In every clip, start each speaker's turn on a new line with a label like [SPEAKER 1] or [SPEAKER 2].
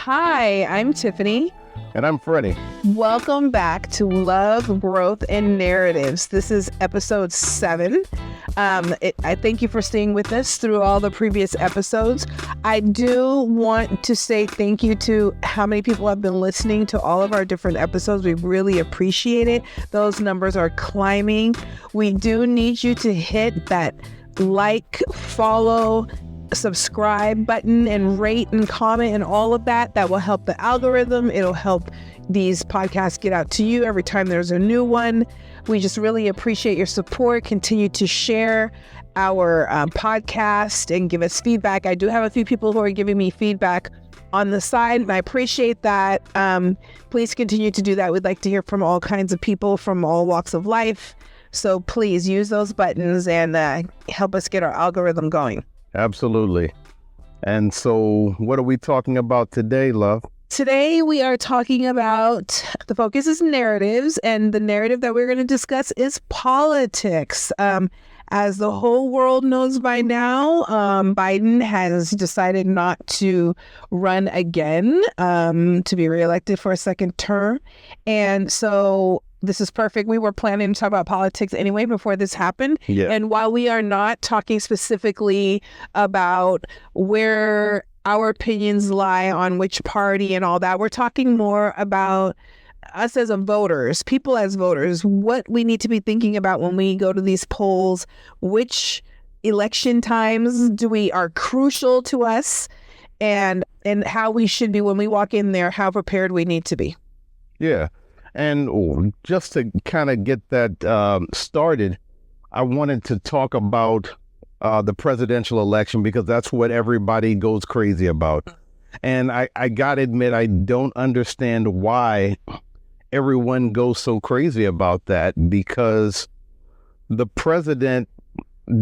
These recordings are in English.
[SPEAKER 1] Hi, I'm Tiffany.
[SPEAKER 2] And I'm Freddy.
[SPEAKER 1] Welcome back to Love, Growth, and Narratives. This is episode 7. I thank you for staying with us through all the previous episodes. I do want to say thank you to how many people have been listening to all of our different episodes. We really appreciate it. Those numbers are climbing. We do need you to hit that like, follow, subscribe button and rate and comment and all of that. That will help the algorithm. It'll help these podcasts get out to you every time there's a new one. We just really appreciate your support. Continue to share our podcast and give us feedback. I do have a few people who are giving me feedback on the side, and I appreciate that. Please continue to do that. We'd like to hear from all kinds of people from all walks of life. So please use those buttons and help us get our algorithm going.
[SPEAKER 2] Absolutely. And so what are we talking about today, love?
[SPEAKER 1] Today we are talking about, the focus is narratives, and the narrative that we're going to discuss is politics. As the whole world knows by now, Biden has decided not to run again to be reelected for a second term. And so this is perfect. We were planning to talk about politics anyway before this happened.
[SPEAKER 2] Yeah.
[SPEAKER 1] And while we are not talking specifically about where our opinions lie on which party and all that, we're talking more about us as voters, people as voters, what we need to be thinking about when we go to these polls, which election times are crucial to us, and how we should be when we walk in there, how prepared we need to be.
[SPEAKER 2] Yeah. And just to kind of get that started, I wanted to talk about the presidential election because that's what everybody goes crazy about. And I got to admit, I don't understand why everyone goes so crazy about that, because the president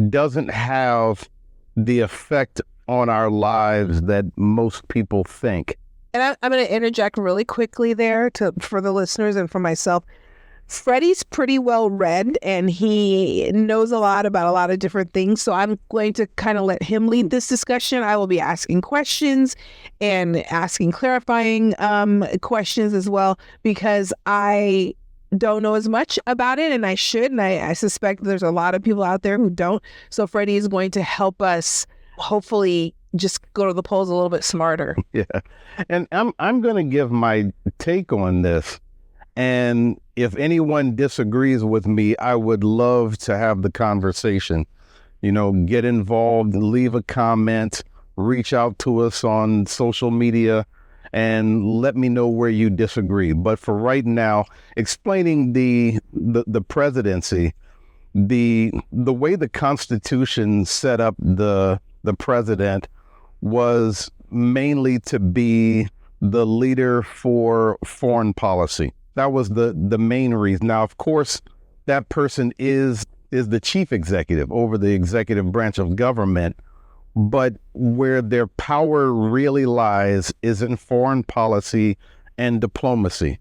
[SPEAKER 2] doesn't have the effect on our lives that most people think.
[SPEAKER 1] And I'm going to interject really quickly there for the listeners and for myself. Freddy's pretty well read, and he knows a lot about a lot of different things. So I'm going to kind of let him lead this discussion. I will be asking questions and asking clarifying questions as well, because I don't know as much about it, and I should. And I suspect there's a lot of people out there who don't. So Freddy is going to help us hopefully just go to the polls a little bit smarter.
[SPEAKER 2] Yeah. And I'm going to give my take on this. And if anyone disagrees with me, I would love to have the conversation. Get involved, leave a comment, reach out to us on social media, and let me know where you disagree. But for right now, explaining the presidency, the way the Constitution set up the president was mainly to be the leader for foreign policy. That was the main reason. Now, of course, that person is the chief executive over the executive branch of government, but where their power really lies is in foreign policy and diplomacy.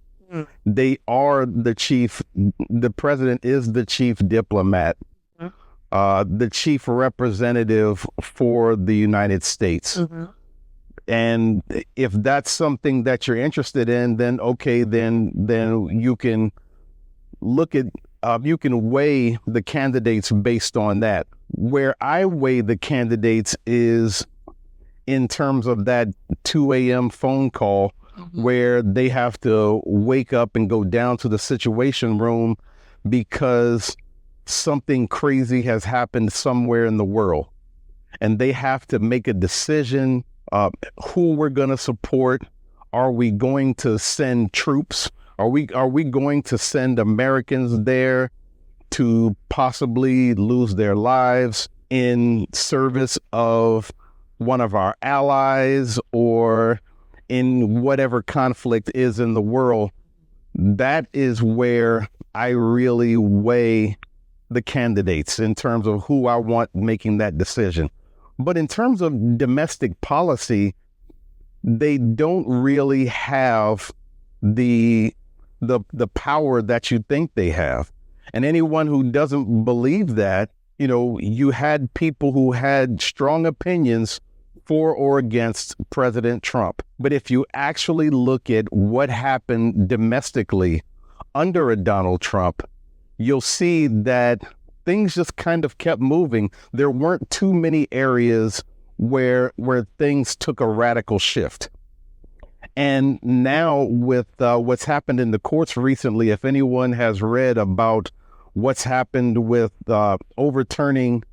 [SPEAKER 2] They are the president is the chief diplomat, the chief representative for the United States. Mm-hmm. And if that's something that you're interested in, then okay, then you can look at, you can weigh the candidates based on that. Where I weigh the candidates is in terms of that 2 a.m. phone call, mm-hmm. where they have to wake up and go down to the Situation Room because something crazy has happened somewhere in the world. And they have to make a decision. Who we're going to support. Are we going to send troops? Are we going to send Americans there to possibly lose their lives in service of one of our allies or in whatever conflict is in the world? That is where I really weigh the candidates in terms of who I want making that decision. But in terms of domestic policy, they don't really have the power that you think they have. And anyone who doesn't believe that, you had people who had strong opinions for or against President Trump. But if you actually look at what happened domestically under a Donald Trump, you'll see that things just kind of kept moving. There weren't too many areas where things took a radical shift. And now with what's happened in the courts recently, if anyone has read about what's happened with overturning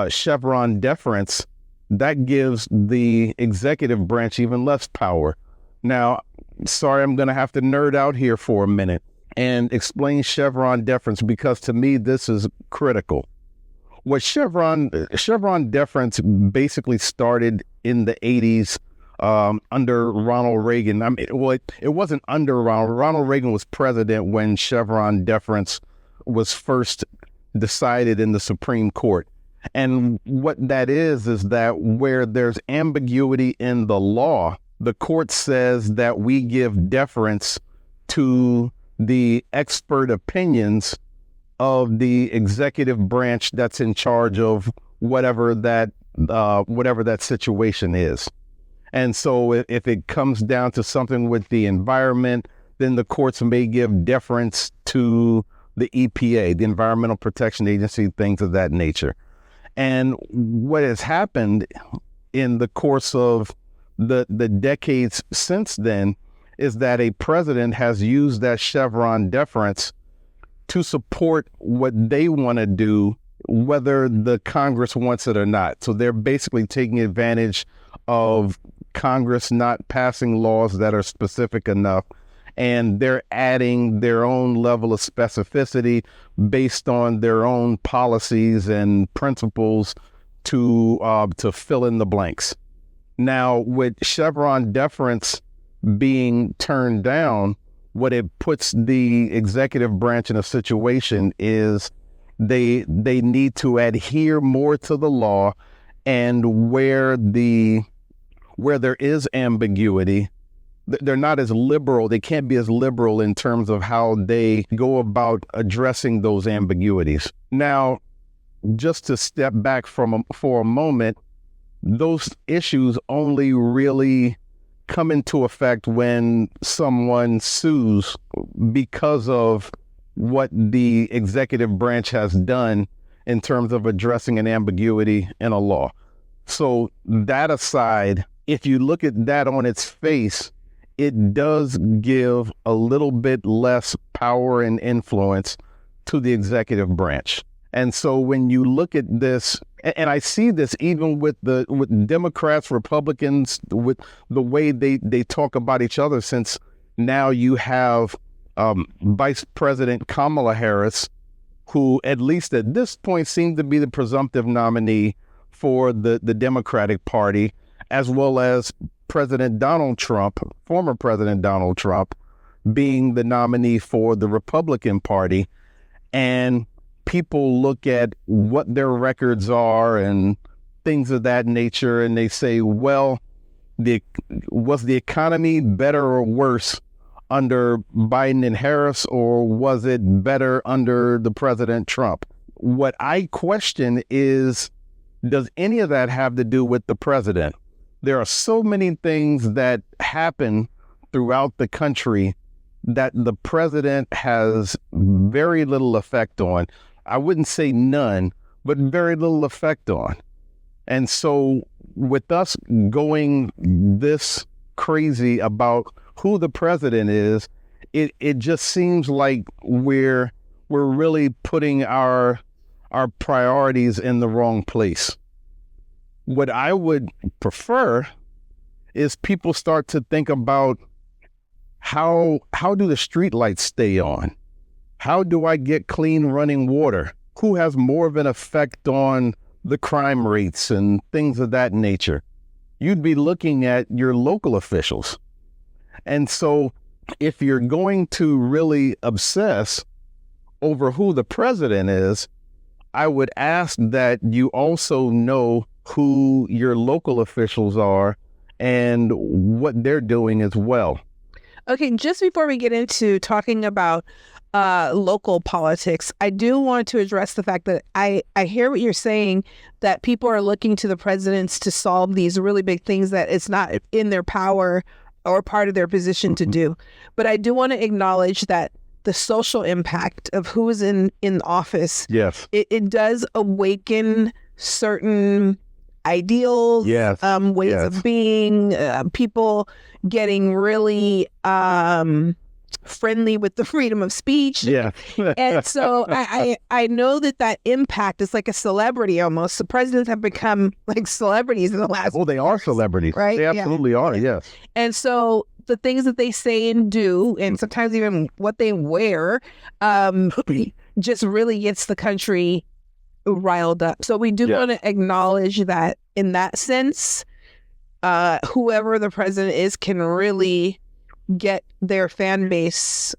[SPEAKER 2] Chevron deference, that gives the executive branch even less power. Now, sorry, I'm going to have to nerd out here for a minute and explain Chevron deference, because to me, this is critical. What Chevron deference basically started in the 80s under Ronald Reagan. I mean, well, it wasn't under Ronald. Ronald Reagan was president when Chevron deference was first decided in the Supreme Court. And what that is that where there's ambiguity in the law, the court says that we give deference to the expert opinions of the executive branch that's in charge of whatever that situation is. And so if it comes down to something with the environment, then the courts may give deference to the EPA, the Environmental Protection Agency, things of that nature. And what has happened in the course of the decades since then is that a president has used that Chevron deference to support what they want to do, whether the Congress wants it or not. So they're basically taking advantage of Congress not passing laws that are specific enough, and they're adding their own level of specificity based on their own policies and principles to fill in the blanks. Now, with Chevron deference being turned down, what it puts the executive branch in a situation is they need to adhere more to the law, and where there is ambiguity, they're not as liberal. They can't be as liberal in terms of how they go about addressing those ambiguities. Now, just to step back for a moment, those issues only really come into effect when someone sues because of what the executive branch has done in terms of addressing an ambiguity in a law. So that aside, if you look at that on its face, it does give a little bit less power and influence to the executive branch. And so when you look at this, and I see this even with Democrats, Republicans, with the way they talk about each other, since now you have Vice President Kamala Harris, who at least at this point seemed to be the presumptive nominee for the Democratic Party, as well as President Donald Trump, former President Donald Trump, being the nominee for the Republican Party. And people look at what their records are and things of that nature, and they say, well, was the economy better or worse under Biden and Harris, or was it better under the President Trump? What I question is, does any of that have to do with the president? There are so many things that happen throughout the country that the president has very little effect on. I wouldn't say none, but very little effect on. And so with us going this crazy about who the president is, it just seems like we're really putting our priorities in the wrong place. What I would prefer is people start to think about how do the streetlights stay on? How do I get clean running water? Who has more of an effect on the crime rates and things of that nature? You'd be looking at your local officials. And so if you're going to really obsess over who the president is, I would ask that you also know who your local officials are and what they're doing as well.
[SPEAKER 1] Okay, just before we get into talking about local politics, I do want to address the fact that I hear what you're saying, that people are looking to the presidents to solve these really big things that it's not in their power or part of their position to do. But I do want to acknowledge that the social impact of who is in office,
[SPEAKER 2] yes,
[SPEAKER 1] it does awaken certain ideals,
[SPEAKER 2] yes,
[SPEAKER 1] ways
[SPEAKER 2] yes.
[SPEAKER 1] of being, people getting really friendly with the freedom of speech.
[SPEAKER 2] Yeah.
[SPEAKER 1] And so I know that impact is like a celebrity almost. The presidents have become like celebrities in the last
[SPEAKER 2] Well, they are celebrities.
[SPEAKER 1] right?
[SPEAKER 2] They absolutely are, yes.
[SPEAKER 1] And so the things that they say and do, and sometimes even what they wear, just really gets the country riled up. So we do want to acknowledge that in that sense, whoever the president is can really get their fan base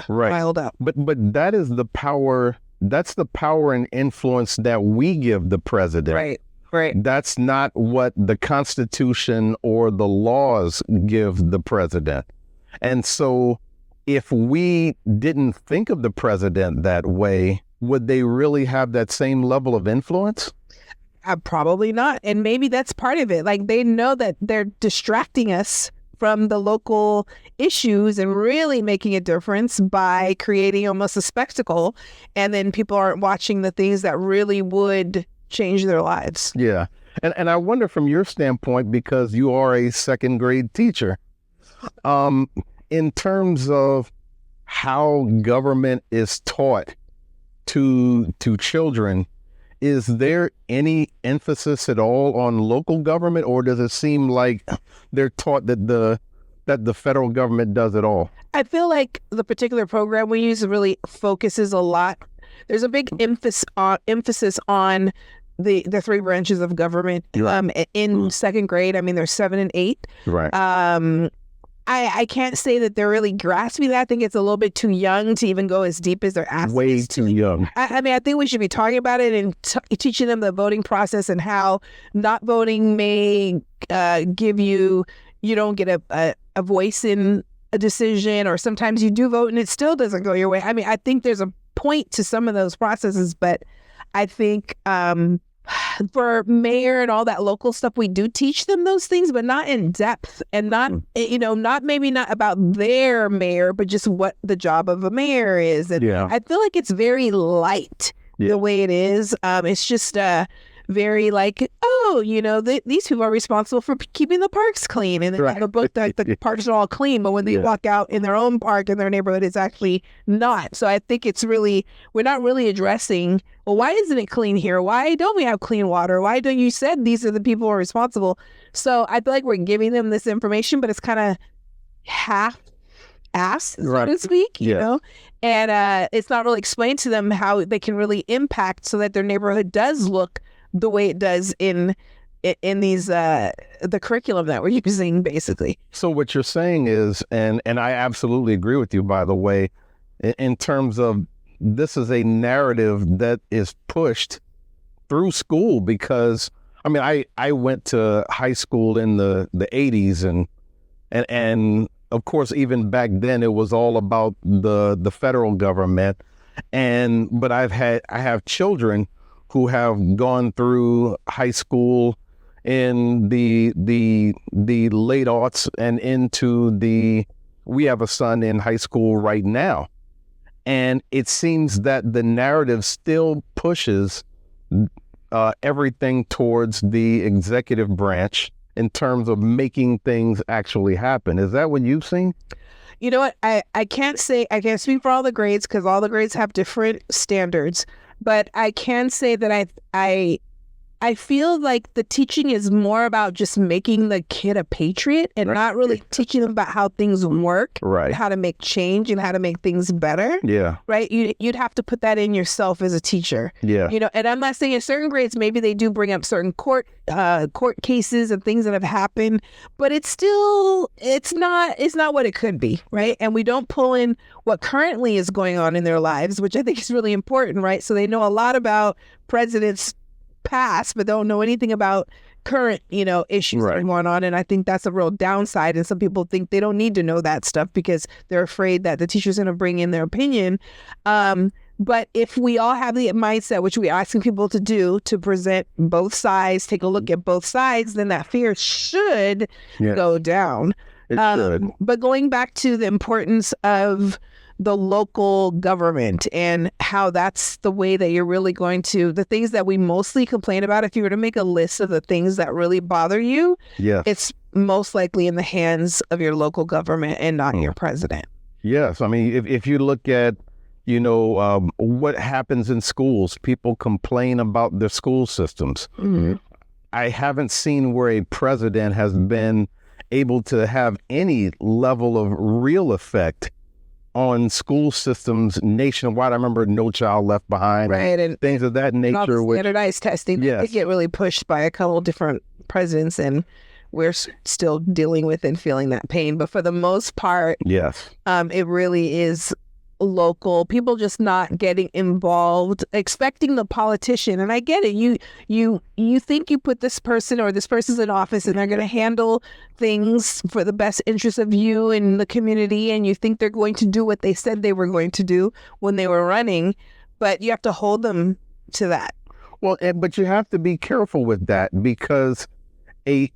[SPEAKER 1] riled up.
[SPEAKER 2] But that is the power. That's the power and influence that we give the president.
[SPEAKER 1] Right.
[SPEAKER 2] That's not what the Constitution or the laws give the president. And so if we didn't think of the president that way, would they really have that same level of influence?
[SPEAKER 1] Probably not. And maybe that's part of it. Like, they know that they're distracting us from the local issues and really making a difference by creating almost a spectacle. And then people aren't watching the things that really would change their lives.
[SPEAKER 2] Yeah. And I wonder from your standpoint, because you are a second grade teacher, in terms of how government is taught to children, is there any emphasis at all on local government, or does it seem like they're taught that the federal government does it all?
[SPEAKER 1] I feel like the particular program we use really focuses a lot. There's a big emphasis on the three branches of government in second grade. I mean, there's 7 and 8.
[SPEAKER 2] Right.
[SPEAKER 1] I can't say that they're really grasping that. I think it's a little bit too young to even go as deep as they're asking.
[SPEAKER 2] Way too young.
[SPEAKER 1] I mean, I think we should be talking about it and teaching them the voting process and how not voting may give you don't get a voice in a decision, or sometimes you do vote and it still doesn't go your way. I mean, I think there's a point to some of those processes, but I think for mayor and all that local stuff, we do teach them those things, but not in depth, and not not about their mayor, but just what the job of a mayor is. And I feel like it's very light the way it is. It's just very like, these people are responsible for keeping the parks clean. And then the book that the parks are all clean, but when they walk out in their own park in their neighborhood, it's actually not. So I think we're not really addressing, well, why isn't it clean here? Why don't we have clean water? Why don't you said these are the people who are responsible? So I feel like we're giving them this information, but it's kind of half-assed, so to speak, you know? And it's not really explained to them how they can really impact so that their neighborhood does look the way it does in these the curriculum that we're using, basically.
[SPEAKER 2] So what you're saying is, and I absolutely agree with you, by the way, in terms of this is a narrative that is pushed through school, because I mean, I went to high school in the 80s, and of course even back then it was all about the federal government, but I have children who have gone through high school in the late aughts and into we have a son in high school right now. And it seems that the narrative still pushes everything towards the executive branch in terms of making things actually happen. Is that what you've seen?
[SPEAKER 1] You know what? I can't speak for all the grades, because all the grades have different standards. But I can say that I feel like the teaching is more about just making the kid a patriot and not really teaching them about how things work, how to make change and how to make things better. Yeah. Right. You'd have to put that in yourself as a teacher. Yeah. And I'm not saying in certain grades, maybe they do bring up certain court cases and things that have happened, but it's not what it could be. Right. And we don't pull in what currently is going on in their lives, which I think is really important. Right. So they know a lot about presidents past, but don't know anything about current, issues that are going on. And I think that's a real downside. And some people think they don't need to know that stuff because they're afraid that the teacher's going to bring in their opinion. But if we all have the mindset, which we're asking people to do, to present both sides, take a look at both sides, then that fear should go down.
[SPEAKER 2] It should.
[SPEAKER 1] But going back to the importance of the local government and how that's the way that you're really going to, the things that we mostly complain about, if you were to make a list of the things that really bother you, it's most likely in the hands of your local government and not your president.
[SPEAKER 2] Yes. I mean, if you look at, what happens in schools, people complain about their school systems. Mm-hmm. I haven't seen where a president has been able to have any level of real effect on school systems nationwide. I remember No Child Left Behind, and things of that nature.
[SPEAKER 1] Standardized testing, they get really pushed by a couple of different presidents, and we're still dealing with and feeling that pain. But for the most part, it really is local, people just not getting involved, expecting the politician. And I get it. You think you put this person or this person's in office and they're going to handle things for the best interest of you and the community, and you think they're going to do what they said they were going to do when they were running, but you have to hold them to that.
[SPEAKER 2] Well, but you have to be careful with that, because a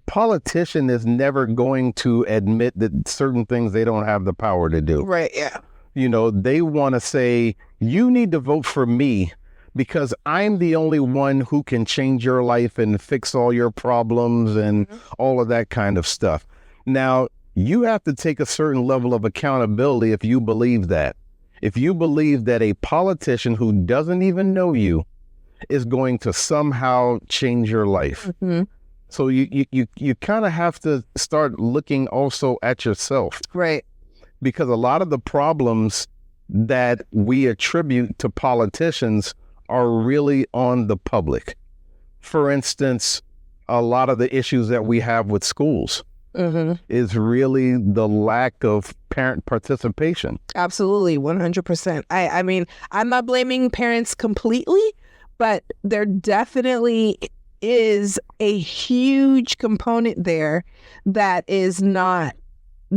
[SPEAKER 2] politician is never going to admit that certain things they don't have the power to do.
[SPEAKER 1] Right, yeah.
[SPEAKER 2] They want to say, you need to vote for me because I'm the only one who can change your life and fix all your problems and all of that kind of stuff. Now, you have to take a certain level of accountability if you believe that. If you believe that a politician who doesn't even know you is going to somehow change your life. Mm-hmm. So you kind of have to start looking also at yourself.
[SPEAKER 1] Right.
[SPEAKER 2] Because a lot of the problems that we attribute to politicians are really on the public. For instance, a lot of the issues that we have with schools is really the lack of parent participation.
[SPEAKER 1] Absolutely, 100%. I mean, I'm not blaming parents completely, but there definitely is a huge component there that is not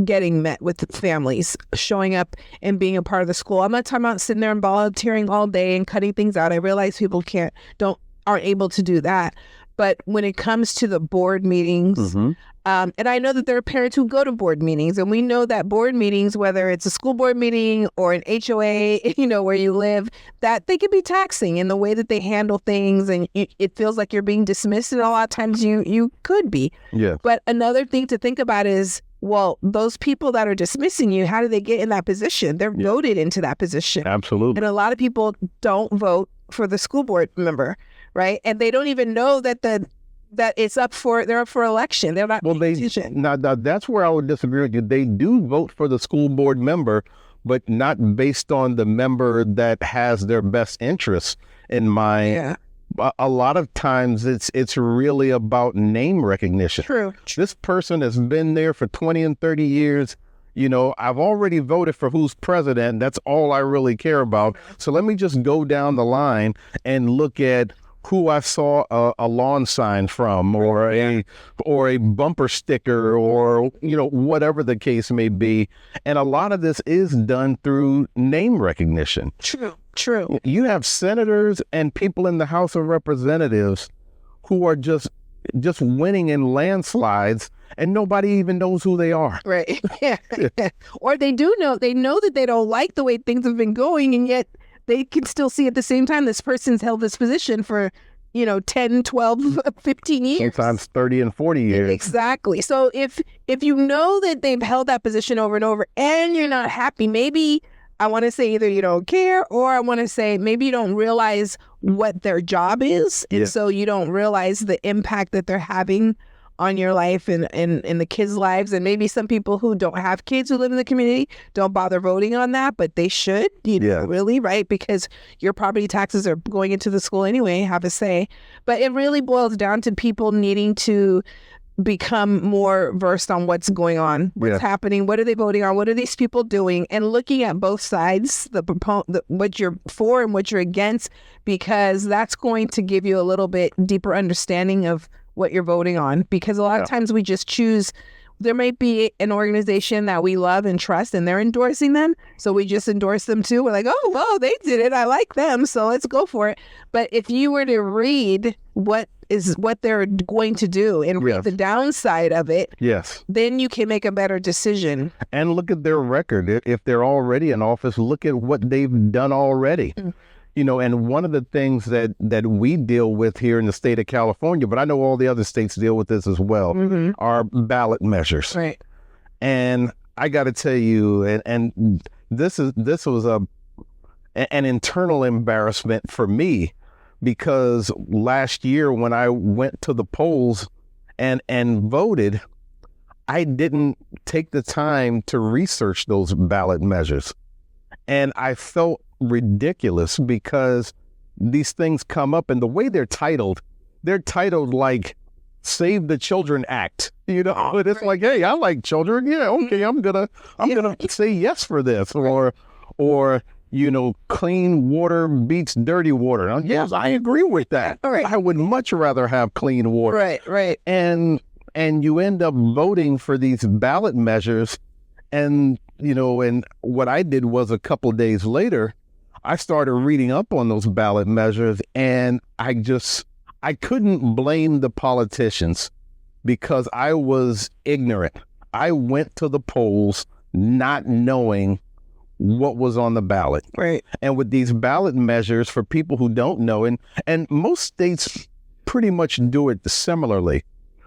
[SPEAKER 1] getting met with families showing up and being a part of the school. I'm not talking about sitting there and volunteering all day and cutting things out. I realize people aren't able to do that. But when it comes to the board meetings, and I know that there are parents who go to board meetings, and we know that board meetings, whether it's a school board meeting or an HOA, where you live, that they can be taxing in the way that they handle things, and it feels like you're being dismissed, and a lot of times you could be.
[SPEAKER 2] Yeah.
[SPEAKER 1] But another thing to think about is, well, those people that are dismissing you, how do they get in that position? They're voted into that position.
[SPEAKER 2] Absolutely.
[SPEAKER 1] And a lot of people don't vote for the school board member, right? And they don't even know that they're up for election. They're not. Well,
[SPEAKER 2] now that's where I would disagree with you. They do vote for the school board member, but not based on the member that has their best interests in mind.
[SPEAKER 1] Yeah.
[SPEAKER 2] A lot of times it's really about name recognition.
[SPEAKER 1] True.
[SPEAKER 2] This person has been there for 20 and 30 years. I've already voted for who's president. That's all I really care about. So let me just go down the line and look at who I saw a lawn sign from, or a bumper sticker, or whatever the case may be. And a lot of this is done through name recognition.
[SPEAKER 1] True.
[SPEAKER 2] You have senators and people in the House of Representatives who are just winning in landslides, and nobody even knows who they are.
[SPEAKER 1] Right. Yeah. Or they know that they don't like the way things have been going, and yet they can still see at the same time this person's held this position for 10, 12, 15 years.
[SPEAKER 2] Sometimes 30 and 40 years.
[SPEAKER 1] Exactly. So if you know that they've held that position over and over and you're not happy, maybe I want to say either you don't care, or I want to say maybe you don't realize what their job is. And so you don't realize the impact that they're having on your life and the kids' lives. And maybe some people who don't have kids who live in the community don't bother voting on that, but they should, really, right? Because your property taxes are going into the school anyway, have a say. But it really boils down to people needing to become more versed on what's going on, what's happening, what are they voting on, what are these people doing, and looking at both sides, what you're for and what you're against, because that's going to give you a little bit deeper understanding of what you're voting on, because a lot of times we just choose. There might be an organization that we love and trust, and they're endorsing them, so we just endorse them too. We're like, oh, well, they did it. I like them, so let's go for it. But if you were to read what they're going to do and read the downside of it, then you can make a better decision.
[SPEAKER 2] And look at their record. If they're already in office, look at what they've done already. You know, and one of the things that we deal with here in the state of California, but I know all the other states deal with this as well, are ballot measures.
[SPEAKER 1] Right.
[SPEAKER 2] And I got to tell you, and this was an internal embarrassment for me, because last year when I went to the polls and voted, I didn't take the time to research those ballot measures. And I felt ridiculous, because these things come up, and the way they're titled like Save the Children Act. You know, and it's like, hey, I like children. Yeah, okay, I'm gonna say yes for this, or you know, clean water beats dirty water. Now, yes, I agree with that.
[SPEAKER 1] Right.
[SPEAKER 2] I would much rather have clean water.
[SPEAKER 1] Right.
[SPEAKER 2] And you end up voting for these ballot measures, and you know, and what I did was a couple of days later, I started reading up on those ballot measures, and I couldn't blame the politicians, because I was ignorant. I went to the polls not knowing what was on the ballot.
[SPEAKER 1] Right.
[SPEAKER 2] And with these ballot measures, for people who don't know, and most states pretty much do it similarly,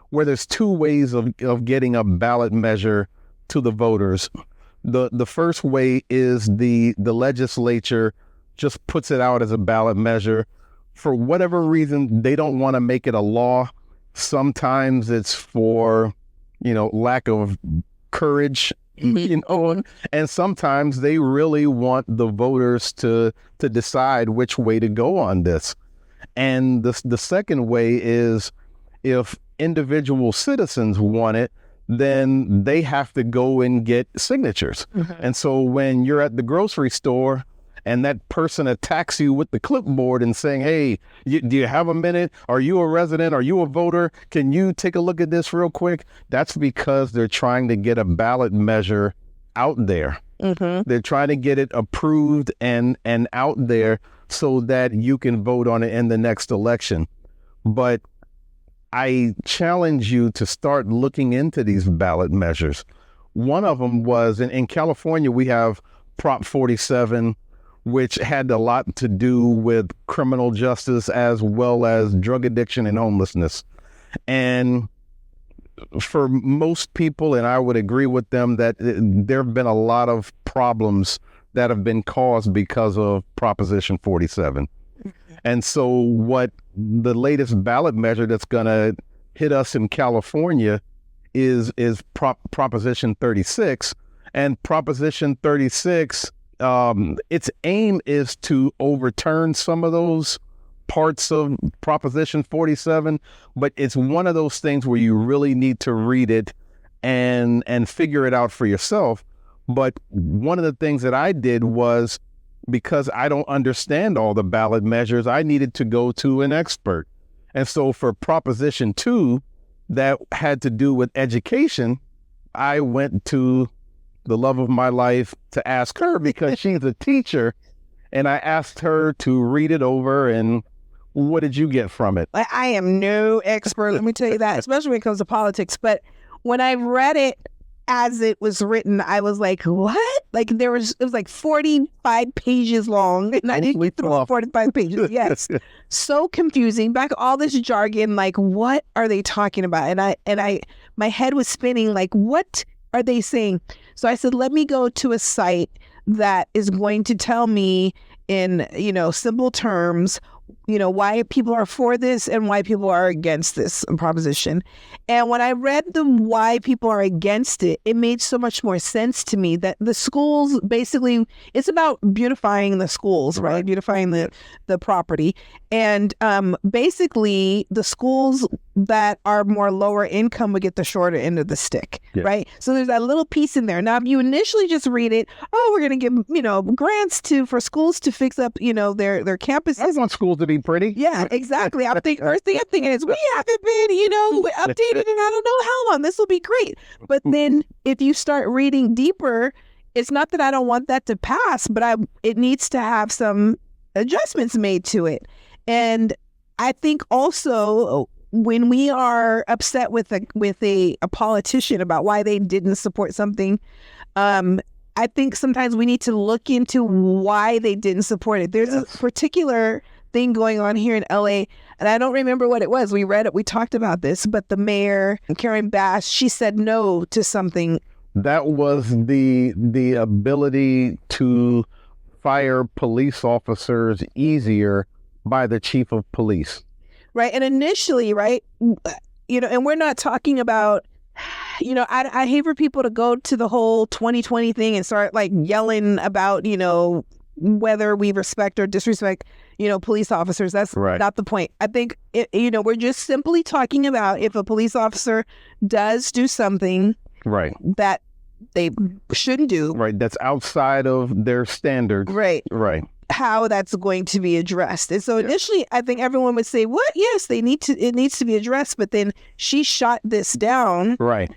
[SPEAKER 2] where there's two ways of getting a ballot measure to the voters. The first way is the legislature just puts it out as a ballot measure. For whatever reason, they don't want to make it a law. Sometimes it's for, you know, lack of courage, you know, and sometimes they really want the voters to decide which way to go on this. And the second way is, if individual citizens want it, then they have to go and get signatures. And so when you're at the grocery store and that person attacks you with the clipboard and saying, hey, do you have a minute? Are you a resident? Are you a voter? Can you take a look at this real quick? That's because they're trying to get a ballot measure out there. They're trying to get it approved and out there so that you can vote on it in the next election. But I challenge you to start looking into these ballot measures. One of them was, in California, we have Prop 47, which had a lot to do with criminal justice as well as drug addiction and homelessness. And for most people, and I would agree with them, that there have been a lot of problems that have been caused because of Proposition 47. And so what the latest ballot measure that's going to hit us in California is Proposition 36. And Proposition 36, its aim is to overturn some of those parts of Proposition 47, but it's one of those things where you really need to read it and figure it out for yourself. But one of the things that I did was, because I don't understand all the ballot measures, I needed to go to an expert. And so for Proposition 2, that had to do with education, I went to the love of my life to ask her, because she's a teacher, and I asked her to read it over. And what did you get from it?
[SPEAKER 1] I am no expert, let me tell you that, especially when it comes to politics. But when I read it as it was written, I was like, what? Like it was like 45 pages long, and I didn't get through 45 pages. Yes. So confusing. Back all this jargon, like what are they talking about? And I my head was spinning, like what are they saying? So I said, let me go to a site that is going to tell me in, simple terms, why people are for this and why people are against this proposition. And when I read the why people are against it, it made so much more sense to me that the schools, basically, it's about beautifying the schools, right? Beautifying the property. And basically, the schools that are more lower income would get the shorter end of the stick,
[SPEAKER 2] Yeah.
[SPEAKER 1] right? So there's that little piece in there. Now, if you initially just read it, oh, we're going to give, grants for schools to fix up, their campuses.
[SPEAKER 2] I want schools to be pretty.
[SPEAKER 1] Yeah, exactly. First thing I'm thinking is we haven't been, updated in I don't know how long. This will be great. But then if you start reading deeper, it's not that I don't want that to pass, but it needs to have some adjustments made to it. And I think also when we are upset with a politician about why they didn't support something, I think sometimes we need to look into why they didn't support it. There's a particular thing going on here in LA, and I don't remember what it was. We read it, we talked about this, but the mayor, Karen Bass, she said no to something.
[SPEAKER 2] That was the ability to fire police officers easier by the chief of police.
[SPEAKER 1] Right. And initially, right, and we're not talking about, I hate for people to go to the whole 2020 thing and start like yelling about, whether we respect or disrespect, police officers. That's
[SPEAKER 2] right.
[SPEAKER 1] Not the point. I think, we're just simply talking about if a police officer does do something
[SPEAKER 2] right
[SPEAKER 1] that they shouldn't do.
[SPEAKER 2] Right. That's outside of their standards.
[SPEAKER 1] Right.
[SPEAKER 2] Right.
[SPEAKER 1] How that's going to be addressed. And so initially, I think everyone would say, what? Yes, it needs to be addressed. But then she shot this down.
[SPEAKER 2] Right.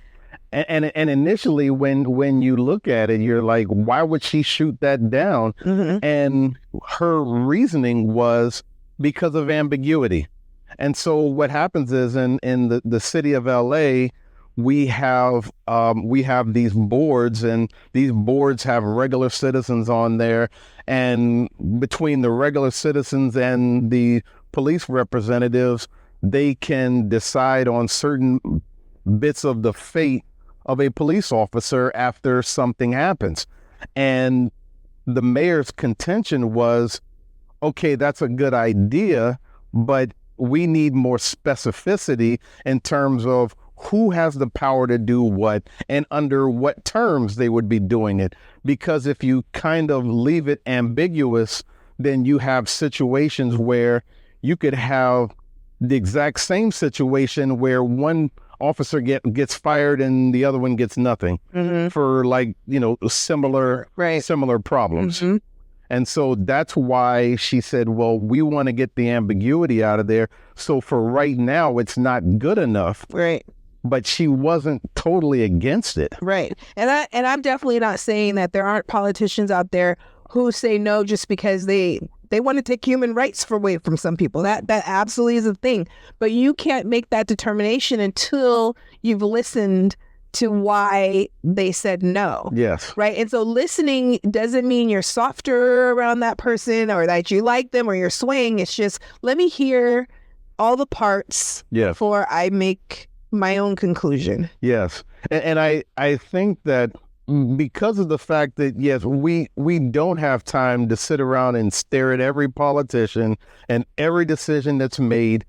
[SPEAKER 2] And initially, when you look at it, you're like, why would she shoot that down? Mm-hmm. And her reasoning was because of ambiguity. And so what happens is in the city of LA, we have these boards, and these boards have regular citizens on there. And between the regular citizens and the police representatives, they can decide on certain bits of the fate of a police officer after something happens. And the mayor's contention was, okay, that's a good idea, but we need more specificity in terms of who has the power to do what and under what terms they would be doing it. Because if you kind of leave it ambiguous, then you have situations where you could have the exact same situation where one officer gets fired and the other one gets nothing for similar problems. Mm-hmm. And so that's why she said, well, we want to get the ambiguity out of there. So for right now, it's not good enough.
[SPEAKER 1] Right.
[SPEAKER 2] But she wasn't totally against it.
[SPEAKER 1] Right. And I'm definitely not saying that there aren't politicians out there who say no just because they want to take human rights away from some people. That absolutely is a thing. But you can't make that determination until you've listened to why they said no.
[SPEAKER 2] Yes.
[SPEAKER 1] Right. And so listening doesn't mean you're softer around that person or that you like them or you're swaying. It's just, let me hear all the parts before I make my own conclusion.
[SPEAKER 2] Yes. And I think that because of the fact that, yes, we don't have time to sit around and stare at every politician and every decision that's made,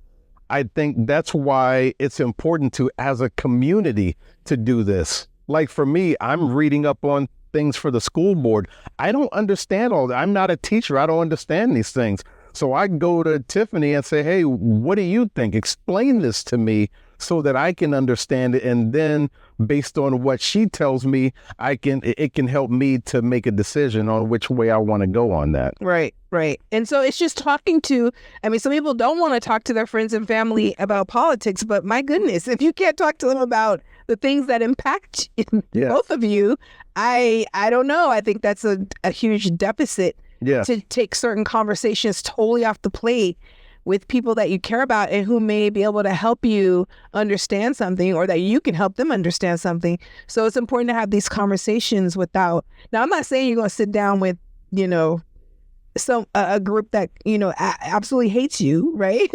[SPEAKER 2] I think that's why it's important to, as a community, to do this. Like for me, I'm reading up on things for the school board. I don't understand all that. I'm not a teacher. I don't understand these things. So I go to Tiffany and say, hey, what do you think? Explain this to me so that I can understand it. And then based on what she tells me, it can help me to make a decision on which way I want to go on that.
[SPEAKER 1] Right, right. And so it's just talking to, some people don't want to talk to their friends and family about politics, but my goodness, if you can't talk to them about the things that impact both of you, I don't know. I think that's a huge deficit to take certain conversations totally off the plate with people that you care about and who may be able to help you understand something or that you can help them understand something. So it's important to have these conversations without, now I'm not saying you're going to sit down with, a group that, absolutely hates you, right?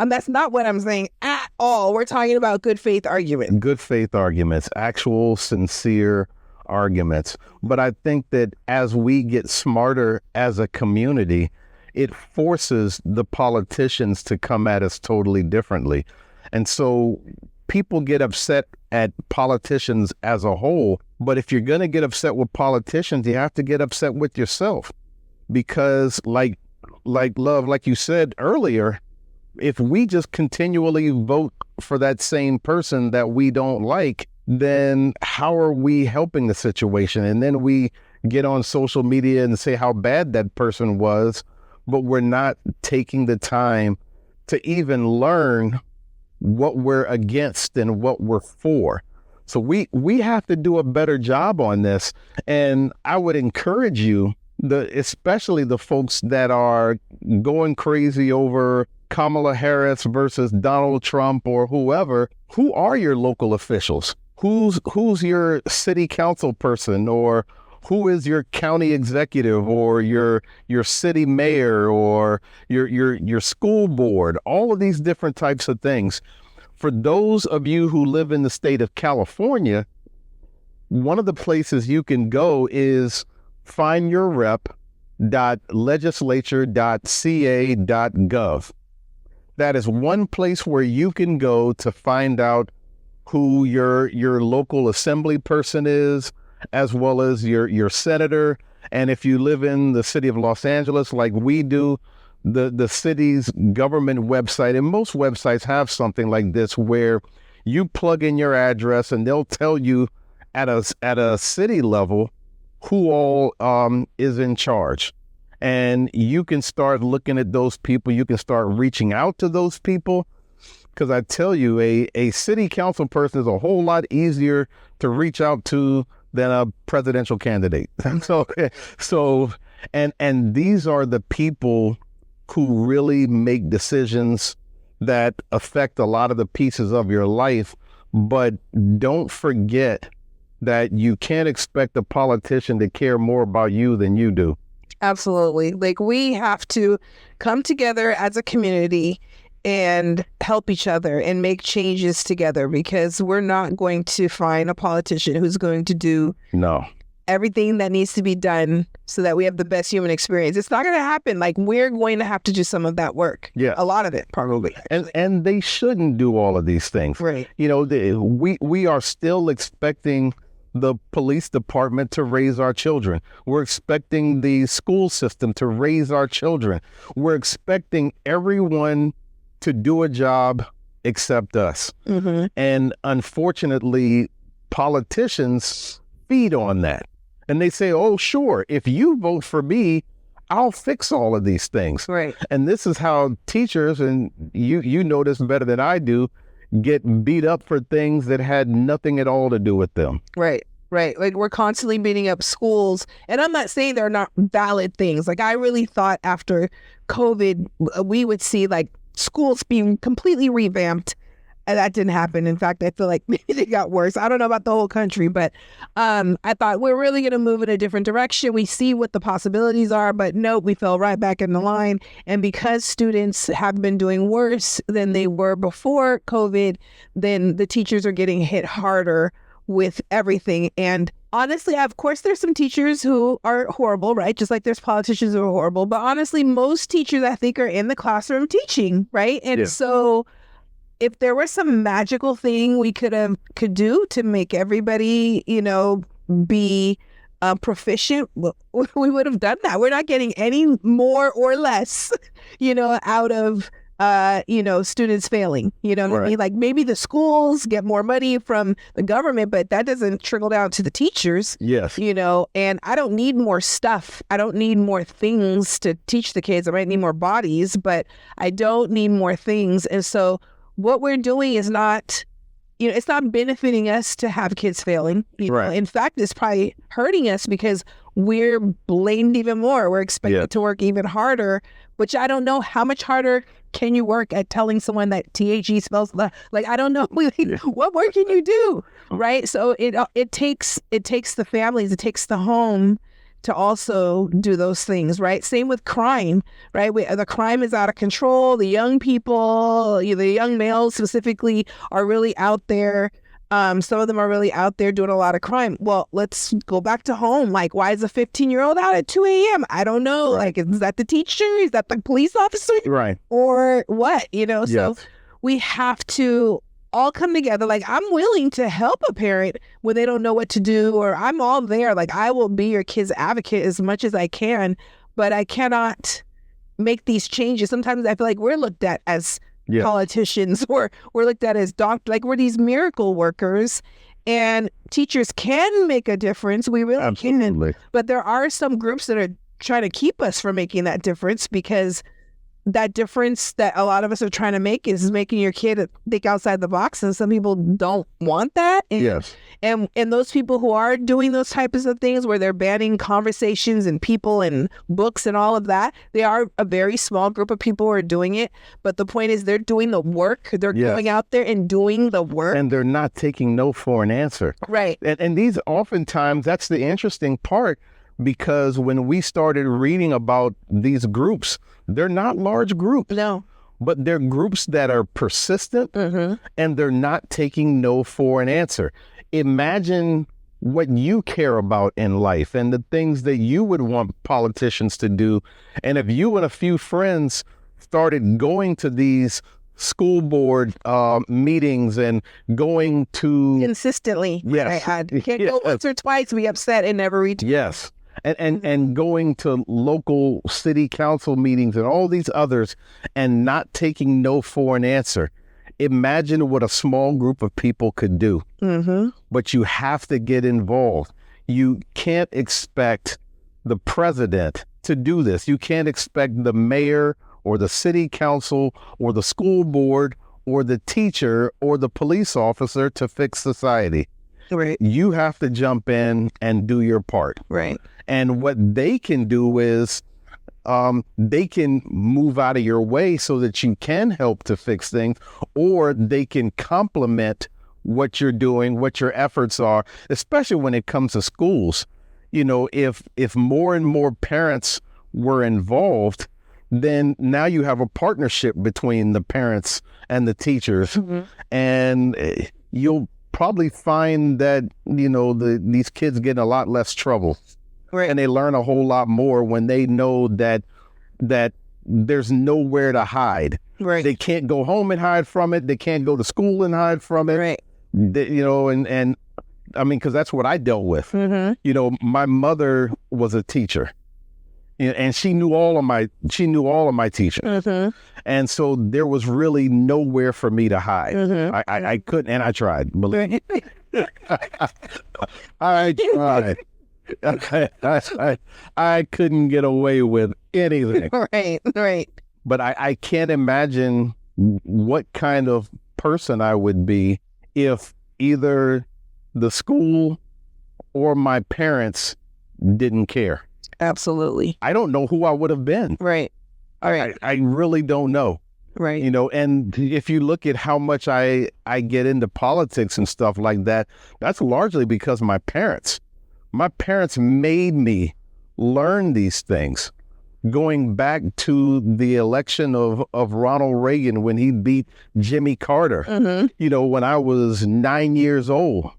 [SPEAKER 1] That's not what I'm saying at all. We're talking about good faith arguments.
[SPEAKER 2] Good faith arguments, actual sincere arguments. But I think that as we get smarter as a community, it forces the politicians to come at us totally differently. And so people get upset at politicians as a whole. But if you're going to get upset with politicians, you have to get upset with yourself. Because like Love, like you said earlier, if we just continually vote for that same person that we don't like, then how are we helping the situation? And then we get on social media and say how bad that person was, but we're not taking the time to even learn what we're against and what we're for. So we have to do a better job on this. And I would encourage you, especially the folks that are going crazy over Kamala Harris versus Donald Trump or whoever, who are your local officials? Who's your city council person, or who is your county executive, or your city mayor, or your school board? All of these different types of things. For those of you who live in the state of California, one of the places you can go is findyourrep.legislature.ca.gov. That is one place where you can go to find out who your local assembly person is, as well as your senator. And if you live in the city of Los Angeles, like we do, the city's government website, and most websites have something like this, where you plug in your address and they'll tell you at a city level who all is in charge. And you can start looking at those people. You can start reaching out to those people. Because I tell you, a city council person is a whole lot easier to reach out to than a presidential candidate. And these are the people who really make decisions that affect a lot of the pieces of your life. But don't forget that you can't expect a politician to care more about you than you do.
[SPEAKER 1] Absolutely. Like, we have to come together as a community and help each other and make changes together, because we're not going to find a politician who's going to do everything that needs to be done so that we have the best human experience. It's not going to happen. Like, we're going to have to do some of that work. Yeah. A lot of it, probably.
[SPEAKER 2] And they shouldn't do all of these things.
[SPEAKER 1] Right.
[SPEAKER 2] You know, we are still expecting the police department to raise our children. We're expecting the school system to raise our children. We're expecting everyone to do a job except us. Mm-hmm. And unfortunately, politicians feed on that. And they say, oh, sure, if you vote for me, I'll fix all of these things.
[SPEAKER 1] Right.
[SPEAKER 2] And this is how teachers, and you know this better than I do, get beat up for things that had nothing at all to do with them.
[SPEAKER 1] Right. Right. Like, we're constantly beating up schools. And I'm not saying they're not valid things. Like, I really thought after COVID, we would see like schools being completely revamped. And that didn't happen. In fact, I feel like maybe they got worse. I don't know about the whole country, but I thought we're really going to move in a different direction. We see what the possibilities are, but no, we fell right back in the line. And because students have been doing worse than they were before COVID, then the teachers are getting hit harder with everything. And honestly, of course, there's some teachers who are horrible, right? Just like there's politicians who are horrible. But honestly, most teachers, I think, are in the classroom teaching, right? And so if there was some magical thing we could do to make everybody, be proficient, we would have done that. We're not getting any more or less, out of students failing, what I mean? Like, maybe the schools get more money from the government, but that doesn't trickle down to the teachers.
[SPEAKER 2] Yes.
[SPEAKER 1] And I don't need more stuff. I don't need more things to teach the kids. I might need more bodies, but I don't need more things. And so what we're doing is not, it's not benefiting us to have kids failing. In fact, it's probably hurting us because we're blamed even more. We're expected to work even harder, which I don't know how much harder can you work at telling someone that THE spells like, I don't know. What more can you do? Right. So it takes the families, it takes the home to also do those things, right? Same with crime, right? The crime is out of control. The young people, the young males specifically, are really out there. Some of them are really out there doing a lot of crime. Well, let's go back to home. Like, why is a 15-year-old out at 2 a.m.? I don't know. Like, is that the teacher? Is that the police officer?
[SPEAKER 2] Right.
[SPEAKER 1] Or what? So we have to all come together. Like, I'm willing to help a parent when they don't know what to do, or I'm all there. Like, I will be your kid's advocate as much as I can, but I cannot make these changes. Sometimes I feel like we're looked at as politicians, or we're looked at as doctors, like we're these miracle workers. And teachers can make a difference. We really can. But there are some groups that are trying to keep us from making that difference, because that difference that a lot of us are trying to make is making your kid think outside the box. And some people don't want that. And,
[SPEAKER 2] yes.
[SPEAKER 1] And those people who are doing those types of things where they're banning conversations and people and books and all of that, they are a very small group of people who are doing it. But the point is they're doing the work. They're going out there and doing the work.
[SPEAKER 2] And they're not taking no for an answer.
[SPEAKER 1] Right.
[SPEAKER 2] And these oftentimes, that's the interesting part, because when we started reading about these groups, they're not large groups.
[SPEAKER 1] No.
[SPEAKER 2] But they're groups that are persistent, and they're not taking no for an answer. Imagine what you care about in life and the things that you would want politicians to do. And if you and a few friends started going to these school board meetings and going to
[SPEAKER 1] consistently.
[SPEAKER 2] Yes.
[SPEAKER 1] Can't go once or twice, be upset and never reach.
[SPEAKER 2] Yes. And going to local city council meetings and all these others and not taking no for an answer. Imagine what a small group of people could do. But you have to get involved. You can't expect the president to do this. You can't expect the mayor or the city council or the school board or the teacher or the police officer to fix society.
[SPEAKER 1] Right.
[SPEAKER 2] You have to jump in and do your part.
[SPEAKER 1] Right.
[SPEAKER 2] And what they can do is they can move out of your way so that you can help to fix things, or they can complement what you're doing, what your efforts are, especially when it comes to schools. You know, if more and more parents were involved, then now you have a partnership between the parents and the teachers, and you'll probably find that, you know, these kids get in a lot less trouble.
[SPEAKER 1] Right.
[SPEAKER 2] And they learn a whole lot more when they know that there's nowhere to hide.
[SPEAKER 1] Right.
[SPEAKER 2] They can't go home and hide from it. They can't go to school and hide from it.
[SPEAKER 1] Right.
[SPEAKER 2] You know, and I mean, because that's what I dealt with. You know, my mother was a teacher, and she knew all of my teachers. And so there was really nowhere for me to hide. I couldn't, and I tried. Believe me. I tried. I couldn't get away with anything.
[SPEAKER 1] Right.
[SPEAKER 2] But I can't imagine what kind of person I would be if either the school or my parents didn't care.
[SPEAKER 1] Absolutely.
[SPEAKER 2] I don't know who I would have been.
[SPEAKER 1] Right. All right.
[SPEAKER 2] I really don't know.
[SPEAKER 1] Right.
[SPEAKER 2] You know, and if you look at how much I get into politics and stuff like that, that's largely because my parents made me learn these things. Going back to the election of Ronald Reagan when he beat Jimmy Carter, you know, when I was 9 years old.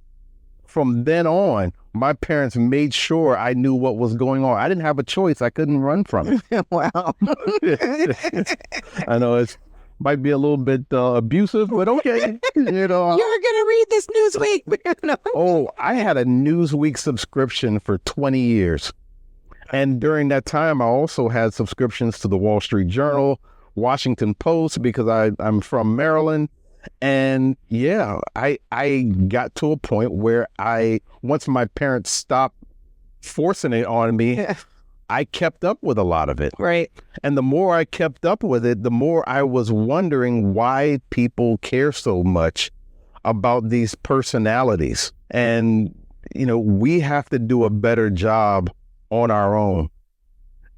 [SPEAKER 2] From then on, my parents made sure I knew what was going on. I didn't have a choice. I couldn't run from it.
[SPEAKER 1] Wow.
[SPEAKER 2] I know it might be a little bit abusive, but okay. You know,
[SPEAKER 1] you're going to read this Newsweek. No.
[SPEAKER 2] Oh, I had a Newsweek subscription for 20 years. And during that time, I also had subscriptions to the Wall Street Journal, Washington Post, because I'm from Maryland. And yeah, I got to a point where once my parents stopped forcing it on me, I kept up with a lot of it.
[SPEAKER 1] Right.
[SPEAKER 2] And the more I kept up with it, the more I was wondering why people care so much about these personalities. And, you know, we have to do a better job on our own.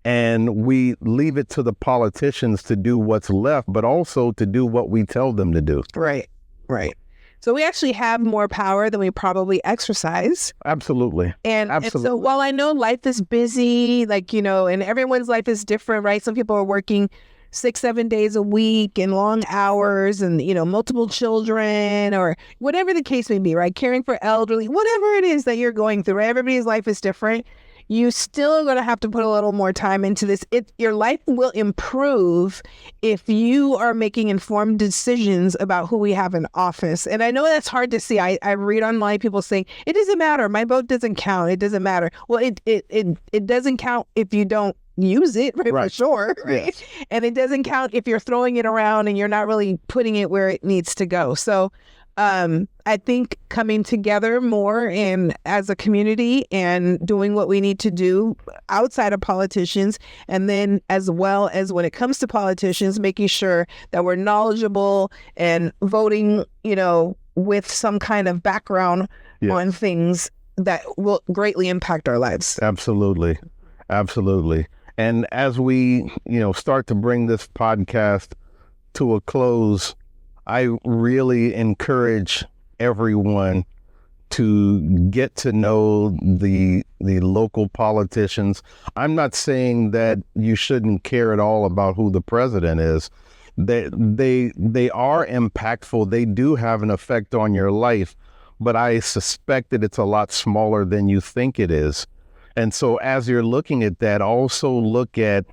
[SPEAKER 2] And we leave it to the politicians to do what's left, but also to do what we tell them to do.
[SPEAKER 1] Right. So we actually have more power than we probably exercise.
[SPEAKER 2] Absolutely.
[SPEAKER 1] And so while I know life is busy, like, you know, and everyone's life is different, right? Some people are working 6-7 days a week and long hours and, you know, multiple children or whatever the case may be, right? Caring for elderly, whatever it is that you're going through, right? Everybody's life is different. You still are going to have to put a little more time into this. Your life will improve if you are making informed decisions about who we have in office. And I know that's hard to see. I read online people saying, it doesn't matter. My vote doesn't count. It doesn't matter. Well, it doesn't count if you don't use it, right?
[SPEAKER 2] Right.
[SPEAKER 1] For sure, right?
[SPEAKER 2] Yes.
[SPEAKER 1] And it doesn't count if you're throwing it around and you're not really putting it where it needs to go. So I think coming together more and as a community and doing what we need to do outside of politicians, and then as well as when it comes to politicians, making sure that we're knowledgeable and voting, with some kind of background on things that will greatly impact our lives.
[SPEAKER 2] Absolutely. Absolutely. And as we, start to bring this podcast to a close, I really encourage everyone to get to know the local politicians. I'm not saying that you shouldn't care at all about who the president is. They are impactful. They do have an effect on your life, but I suspect that it's a lot smaller than you think it is. And so as you're looking at that, also look at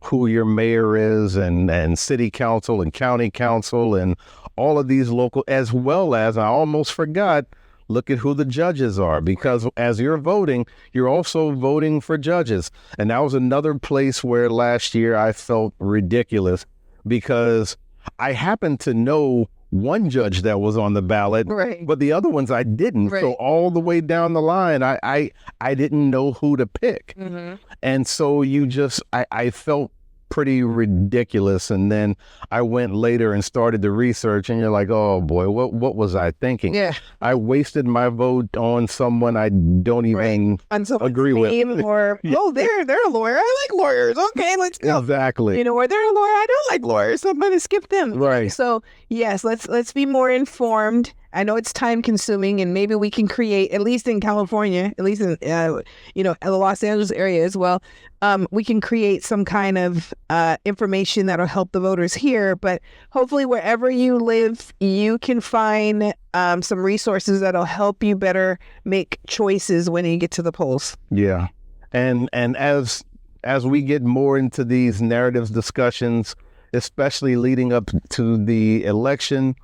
[SPEAKER 2] who your mayor is and city council and county council and all of these local, as well as, I almost forgot, look at who the judges are, because as you're voting, you're also voting for judges. And that was another place where last year I felt ridiculous, because I happened to know one judge that was on the ballot,
[SPEAKER 1] Right.
[SPEAKER 2] but the other ones I didn't.
[SPEAKER 1] Right.
[SPEAKER 2] So all the way down the line, I didn't know who to pick.
[SPEAKER 1] Mm-hmm.
[SPEAKER 2] And so I felt pretty ridiculous. And then I went later and started the research, and you're like, oh boy, what was I thinking?
[SPEAKER 1] Yeah.
[SPEAKER 2] I wasted my vote on someone I don't even agree with.
[SPEAKER 1] Or, they're a lawyer. I like lawyers. Okay, let's go.
[SPEAKER 2] Exactly.
[SPEAKER 1] Or they're a lawyer. I don't like lawyers, so I'm going to skip them.
[SPEAKER 2] Right.
[SPEAKER 1] So yes, let's be more informed. I know it's time consuming, and maybe we can create, at least in California, at least in the Los Angeles area as well, we can create some kind of information that'll help the voters here. But hopefully wherever you live, you can find some resources that'll help you better make choices when you get to the polls.
[SPEAKER 2] Yeah. And as we get more into these narratives discussions, especially leading up to the election,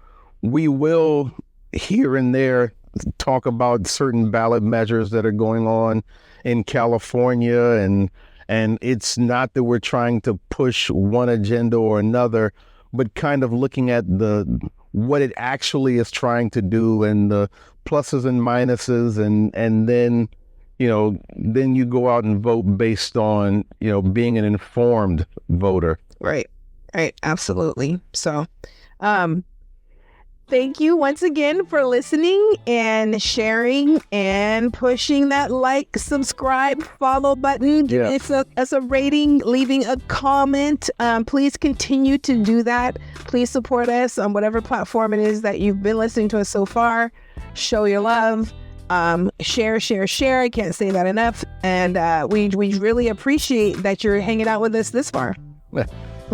[SPEAKER 2] we will here and there talk about certain ballot measures that are going on in California, and it's not that we're trying to push one agenda or another, but kind of looking at what it actually is trying to do and the pluses and minuses, and then then you go out and vote based on being an informed voter.
[SPEAKER 1] Right, absolutely. So thank you once again for listening and sharing and pushing that like, subscribe, follow button.
[SPEAKER 2] Yeah.
[SPEAKER 1] It's a rating, leaving a comment. Please continue to do that. Please support us on whatever platform it is that you've been listening to us so far. Show your love. Share. I can't say that enough. And we really appreciate that you're hanging out with us this far.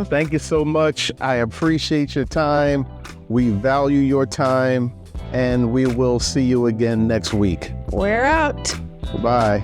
[SPEAKER 2] Thank you so much. I appreciate your time. We value your time, and we will see you again next week.
[SPEAKER 1] We're out.
[SPEAKER 2] Bye.